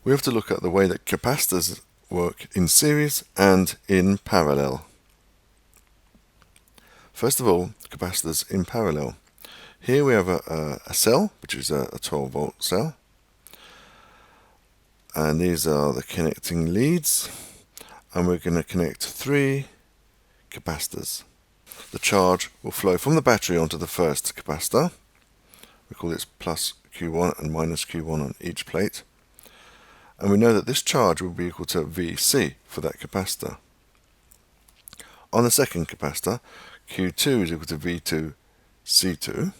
we have to look at the way that capacitors work in series and in parallel. First of all, capacitors in parallel. Here we have a cell, which is a 12-volt cell, and these are the connecting leads, and we're going to connect 3 capacitors. The charge will flow from the battery onto the first capacitor. We call this plus Q1 and minus Q1 on each plate. And we know that this charge will be equal to Vc for that capacitor. On the second capacitor, Q2 is equal to V2C2,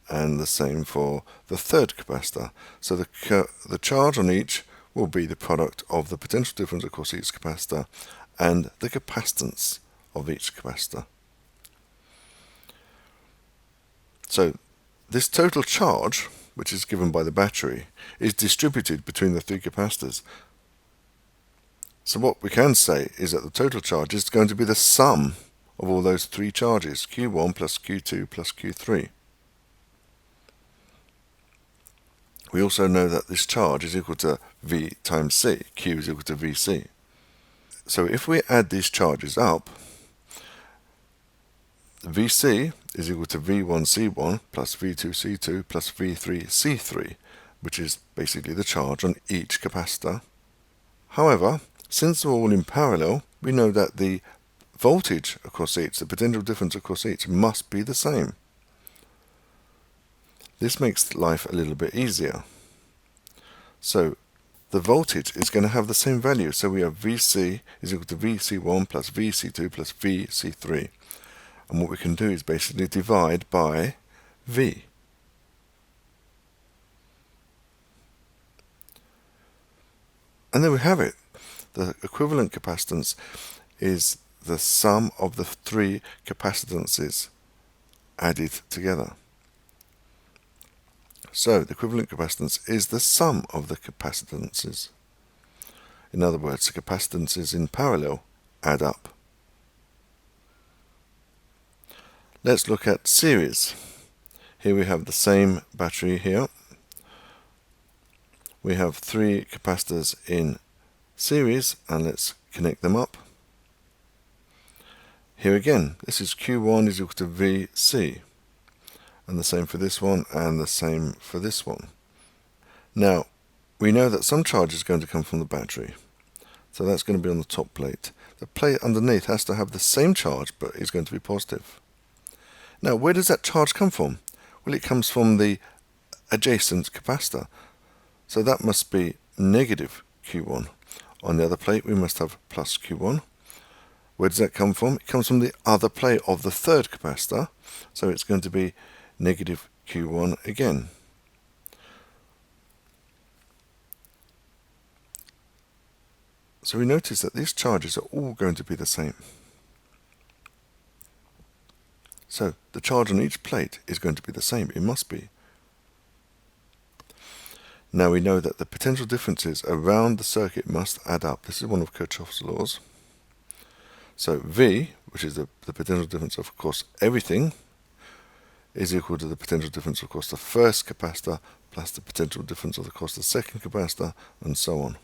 and the same for the third capacitor. So the charge on each will be the product of the potential difference across each capacitor and the capacitance of each capacitor. So this total charge, which is given by the battery, is distributed between the 3 capacitors. So what we can say is that the total charge is going to be the sum of all those 3 charges, Q1 plus Q2 plus Q3. We also know that this charge is equal to V times C. Q is equal to Vc. So if we add these charges up, Vc is equal to V1C1 plus V2C2 plus V3C3, which is basically the charge on each capacitor. However, since they're all in parallel, we know that the voltage across each, the potential difference across each, must be the same. This makes life a little bit easier. So the voltage is going to have the same value. So we have Vc is equal to Vc1 plus Vc2 plus Vc3. And what we can do is basically divide by V. And there we have it. The equivalent capacitance is the sum of the 3 capacitances added together. So the equivalent capacitance is the sum of the capacitances. In other words, the capacitances in parallel add up. Let's look at series. Here we have the same battery here. We have 3 capacitors in series, and let's connect them up. Here again, this is Q1 is equal to Vc, and the same for this one, and the same for this one. Now, we know that some charge is going to come from the battery, so that's going to be on the top plate. The plate underneath has to have the same charge, but is going to be positive. Now, where does that charge come from? Well, it comes from the adjacent capacitor, so that must be negative Q1. On the other plate, we must have plus Q1. Where does that come from? It comes from the other plate of the third capacitor, so it's going to be negative Q1 again. So we notice that these charges are all going to be the same. So the charge on each plate is going to be the same. It must be. Now we know that the potential differences around the circuit must add up. This is one of Kirchhoff's laws. So V, which is the potential difference of course everything, is equal to the potential difference across the first capacitor plus the potential difference across the second capacitor, and so on.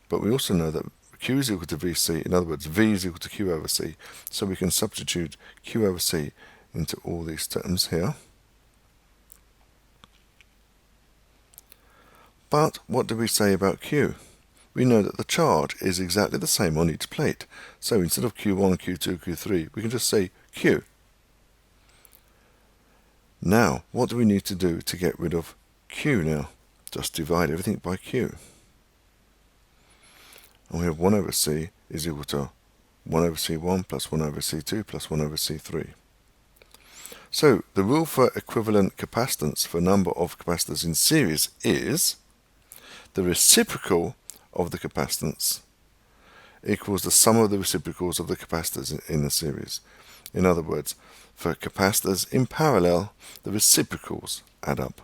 But we also know that Q is equal to Vc, in other words, V is equal to Q over C, so we can substitute Q over C into all these terms here. But what do we say about Q? We know that the charge is exactly the same on each plate, so instead of Q1, Q2, Q3, we can just say Q. Now, what do we need to do to get rid of Q now? Just divide everything by Q. And we have 1 over C is equal to 1 over C1 plus 1 over C2 plus 1 over C3. So the rule for equivalent capacitance for a number of capacitors in series is the reciprocal of the capacitance equals the sum of the reciprocals of the capacitors in the series. In other words, for capacitors in parallel, the reciprocals add up.